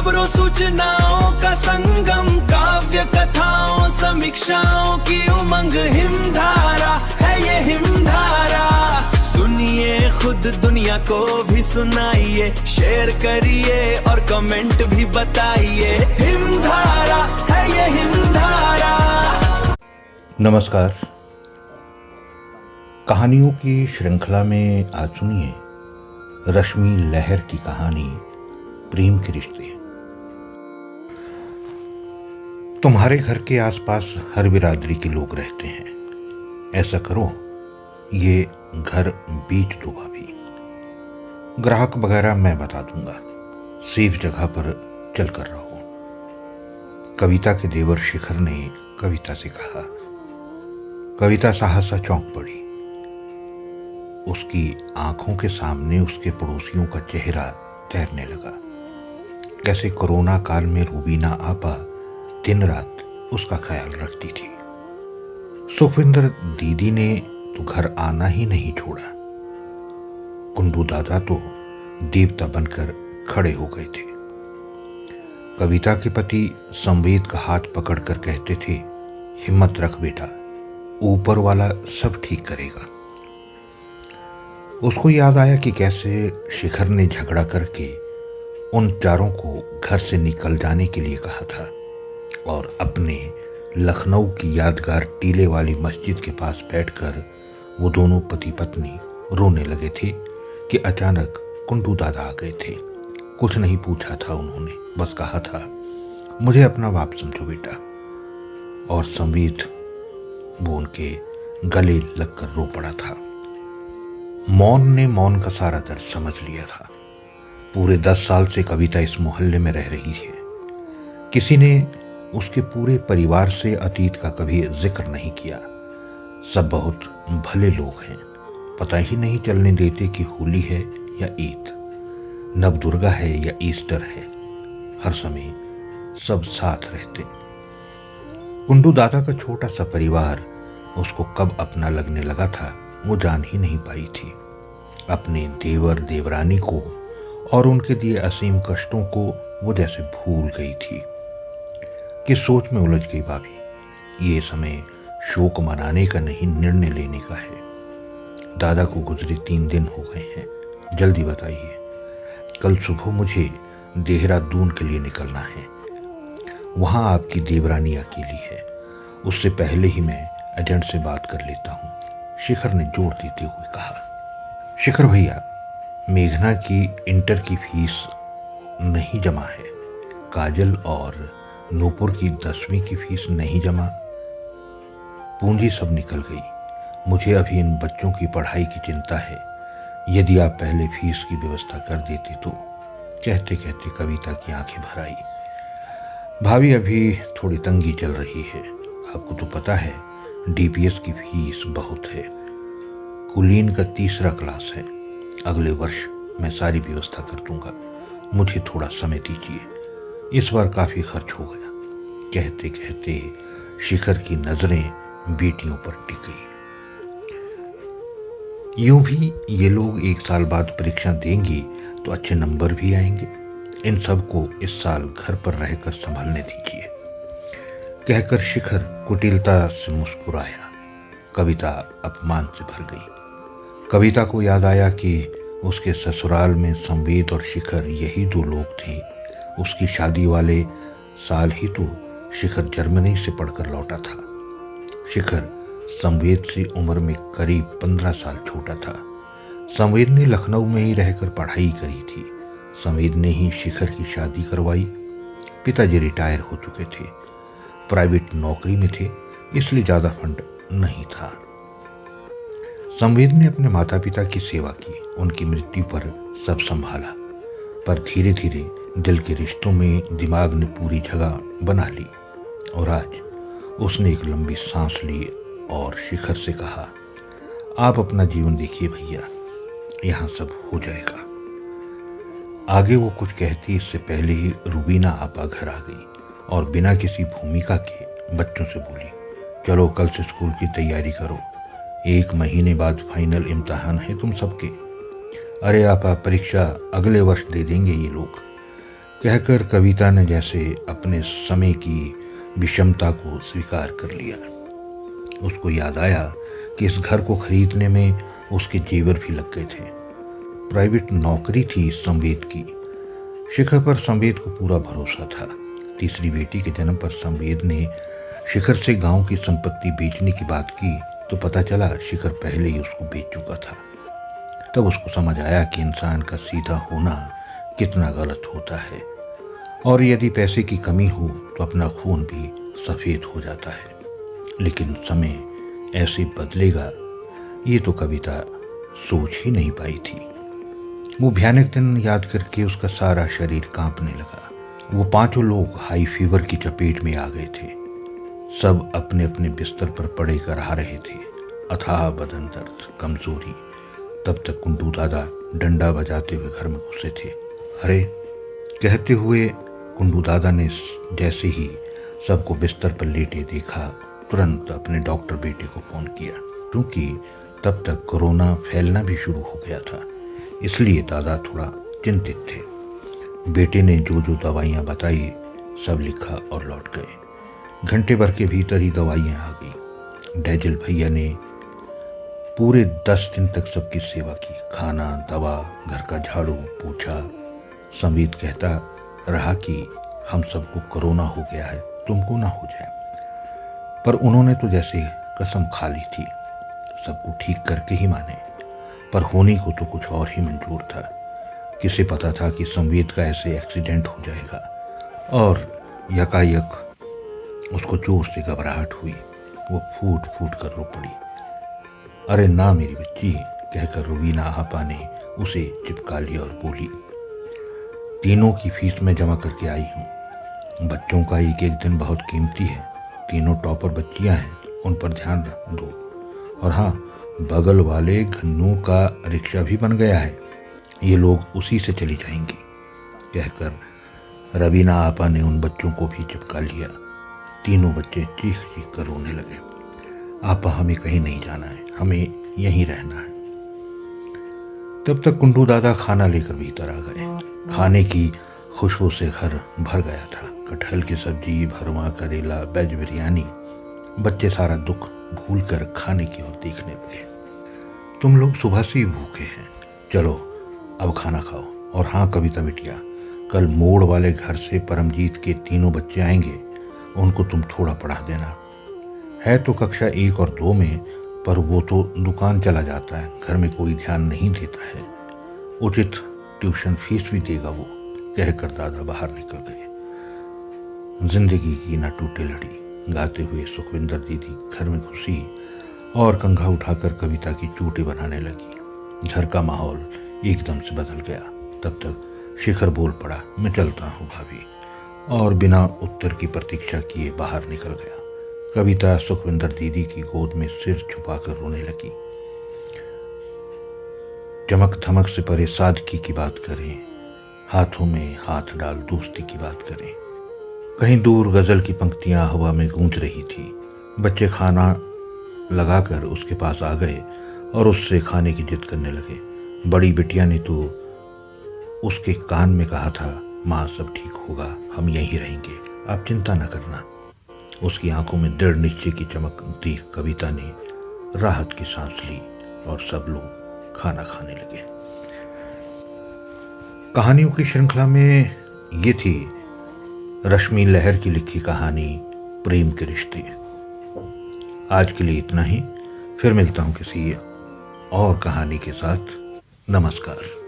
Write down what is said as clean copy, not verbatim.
खबरों सूचनाओं का संगम, काव्य कथाओं समीक्षाओं की उमंग, हिमधारा है ये हिमधारा। सुनिए खुद दुनिया को भी सुनाइए, शेयर करिए और कमेंट भी बताइए। हिमधारा है ये हिमधारा। नमस्कार। कहानियों की श्रृंखला में आज सुनिए रश्मि लहर की कहानी प्रेम के रिश्ते। तुम्हारे घर के आसपास हर बिरादरी के लोग रहते हैं। ऐसा करो, ये घर बेच दो भाभी। ग्राहक वगैरह मैं बता दूंगा, सेफ जगह पर चल कर रहो। कविता के देवर शिखर ने कविता से कहा। कविता सहसा चौंक पड़ी। उसकी आंखों के सामने उसके पड़ोसियों का चेहरा तैरने लगा। कैसे कोरोना काल में रूबीना आपा दिन रात उसका ख्याल रखती थी। सुखविंदर दीदी ने तो घर आना ही नहीं छोड़ा। कुंडू दादा तो देवता बनकर खड़े हो गए थे। कविता के पति संवेद का हाथ पकड़कर कहते थे, हिम्मत रख बेटा, ऊपर वाला सब ठीक करेगा। उसको याद आया कि कैसे शिखर ने झगड़ा करके उन चारों को घर से निकल जाने के लिए कहा था और अपने लखनऊ की यादगार टीले वाली मस्जिद के पास बैठकर वो दोनों पति पत्नी रोने लगे थे कि अचानक कुंडू दादा आ गए थे। कुछ नहीं पूछा था उन्होंने, बस कहा था, मुझे अपना बाप समझो बेटा। और संवेद वो उनके गले लगकर रो पड़ा था। मौन ने मौन का सारा दर्द समझ लिया था। पूरे 10 साल से कविता इस मोहल्ले में रह रही है। किसी ने उसके पूरे परिवार से अतीत का कभी जिक्र नहीं किया। सब बहुत भले लोग हैं। पता ही नहीं चलने देते कि होली है या ईद, नवदुर्गा है या ईस्टर है। हर समय सब साथ रहते। कुंडू दादा का छोटा सा परिवार उसको कब अपना लगने लगा था वो जान ही नहीं पाई थी। अपने देवर देवरानी को और उनके दिए असीम कष्टों को वो जैसे भूल गई थी। कि सोच में उलझ गई भाभी। ये समय शोक मनाने का नहीं, निर्णय लेने का है। दादा को गुजरे 3 दिन हो गए हैं। जल्दी बताइए। कल सुबह मुझे देहरादून के लिए निकलना है। वहां आपकी देवरानी अकेली है। उससे पहले ही मैं एजेंट से बात कर लेता हूँ, शिखर ने जोर देते हुए कहा। शिखर भैया, मेघना की इंटर की फीस नहीं जमा है। काजल और नूपुर की 10वीं की फीस नहीं जमा। पूंजी सब निकल गई। मुझे अभी इन बच्चों की पढ़ाई की चिंता है। यदि आप पहले फीस की व्यवस्था कर देते तो। कहते कहते कविता की आंखें भर आई। भाभी, अभी थोड़ी तंगी चल रही है। आपको तो पता है डीपीएस की फीस बहुत है। कुलीन का 3रा क्लास है। अगले वर्ष मैं सारी व्यवस्था कर दूंगा। मुझे थोड़ा समय दीजिए। इस बार काफी खर्च हो गया। कहते कहते शिखर की नजरें बेटियों पर टिक गई। यूं भी ये लोग 1 साल बाद परीक्षा देंगी तो अच्छे नंबर भी आएंगे। इन सबको इस साल घर पर रहकर संभालने दीजिए। कहकर शिखर कुटिलता से मुस्कुराया। कविता अपमान से भर गई। कविता को याद आया कि उसके ससुराल में संवेद और शिखर यही 2 लोग थे। उसकी शादी वाले साल ही तो शिखर जर्मनी से पढ़कर लौटा था। शिखर संवेद से उम्र में करीब 15 साल छोटा था। संवेद ने लखनऊ में ही रहकर पढ़ाई करी थी। संवेद ने ही शिखर की शादी करवाई। पिताजी रिटायर हो चुके थे, प्राइवेट नौकरी में थे, इसलिए ज़्यादा फंड नहीं था। संवेद ने अपने माता पिता की सेवा की। उनकी मृत्यु पर सब संभाला, पर धीरे धीरे दिल के रिश्तों में दिमाग ने पूरी जगह बना ली। और आज उसने एक लंबी सांस ली और शिखर से कहा, आप अपना जीवन देखिए भैया, यहाँ सब हो जाएगा। आगे वो कुछ कहती इससे पहले ही रूबीना आपा घर आ गई और बिना किसी भूमिका के बच्चों से बोली, चलो कल से स्कूल की तैयारी करो। 1 महीने बाद फाइनल इम्तिहान है तुम सबके। अरे आपा, परीक्षा अगले वर्ष दे देंगे ये लोग। कहकर कविता ने जैसे अपने समय की विषमता को स्वीकार कर लिया। उसको याद आया कि इस घर को खरीदने में उसके जेवर भी लग गए थे। प्राइवेट नौकरी थी संवेद की। शिखर पर संवेद को पूरा भरोसा था। तीसरी बेटी के जन्म पर संवेद ने शिखर से गांव की संपत्ति बेचने की बात की तो पता चला शिखर पहले ही उसको बेच चुका था। तब उसको समझ आया कि इंसान का सीधा होना कितना गलत होता है और यदि पैसे की कमी हो तो अपना खून भी सफ़ेद हो जाता है। लेकिन समय ऐसे बदलेगा ये तो कविता सोच ही नहीं पाई थी। वो भयानक दिन याद करके उसका सारा शरीर कांपने लगा। वो पांचों लोग हाई फीवर की चपेट में आ गए थे। सब अपने अपने बिस्तर पर पड़े कराह रहे थे। अथाह बदन दर्द, कमजोरी। तब तक कुंडू दादा डंडा बजाते हुए घर में घुसे थे। अरे कहते हुए कुंडू दादा ने जैसे ही सबको बिस्तर पर लेटे देखा तुरंत अपने डॉक्टर बेटे को फोन किया, क्योंकि तब तक कोरोना फैलना भी शुरू हो गया था। इसलिए दादा थोड़ा चिंतित थे। बेटे ने जो जो दवाइयाँ बताई सब लिखा और लौट गए। घंटे भर के भीतर ही दवाइयाँ आ गई। डैजल भैया ने पूरे 10 दिन तक सबकी सेवा की। खाना, दवा, घर का झाड़ू पोछा। संवेद कहता रहा कि हम सबको कोरोना हो गया है, तुमको ना हो जाए। पर उन्होंने तो जैसे कसम खा ली थी सबको ठीक करके ही माने। पर होने को तो कुछ और ही मंजूर था। किसे पता था कि संवेद का ऐसे एक्सीडेंट हो जाएगा। और यकायक उसको जोर से घबराहट हुई। वो फूट फूट कर रो पड़ी। अरे ना मेरी बच्ची, कहकर रुबीना आपा ने उसे चिपका लिया और बोली, तीनों की फीस मैं जमा करके आई हूँ। बच्चों का एक एक दिन बहुत कीमती है। तीनों टॉपर बच्चियाँ हैं, उन पर ध्यान दो। और हाँ, बगल वाले घन्नू का रिक्शा भी बन गया है, ये लोग उसी से चली जाएंगी। कहकर रवीना आपा ने उन बच्चों को भी चिपका लिया। तीनों बच्चे चीख चीख कर रोने लगे। आपा, हमें कहीं नहीं जाना है, हमें यहीं रहना है। तब तक कुंडू दादा खाना लेकर भीतर आ गए। खाने की खुशबू से घर भर गया था। कटहल की सब्जी, भरवा, करेला, वेज बिरयानी। बच्चे सारा दुख भूलकर खाने की ओर देखने लगे। तुम लोग सुबह से ही भूखे हैं, चलो अब खाना खाओ। और हाँ कविता बिटिया, कल मोड़ वाले घर से परमजीत के तीनों बच्चे आएंगे, उनको तुम थोड़ा पढ़ा देना। है तो कक्षा 1 और 2 में, पर वो तो दुकान चला जाता है, घर में कोई ध्यान नहीं देता है। उचित ट्यूशन फीस भी देगा वो। कहकर दादा बाहर निकल गए। जिंदगी की न टूटे लड़ी गाते हुए सुखविंदर दीदी घर में घुसी और कंघा उठाकर कविता की चोटी बनाने लगी। घर का माहौल एकदम से बदल गया। तब तक शिखर बोल पड़ा, मैं चलता हूँ भाभी, और बिना उत्तर की प्रतीक्षा किए बाहर निकल गया। कविता सुखविंदर दीदी की गोद में सिर छुपाकर रोने लगी। चमक धमक से परे सादगी की बात करें, हाथों में हाथ डाल दोस्ती की बात करें। कहीं दूर गजल की पंक्तियां हवा में गूंज रही थी। बच्चे खाना लगाकर उसके पास आ गए और उससे खाने की जिद करने लगे। बड़ी बिटिया ने तो उसके कान में कहा था, माँ सब ठीक होगा, हम यहीं रहेंगे, आप चिंता न करना। उसकी आंखों में दृढ़ निश्चय की चमक देख कविता ने राहत की सांस ली और सब लोग खाना खाने लगे। कहानियों की श्रृंखला में ये थी रश्मि लहर की लिखी कहानी प्रेम के रिश्ते। आज के लिए इतना ही, फिर मिलता हूँ किसी और कहानी के साथ। नमस्कार।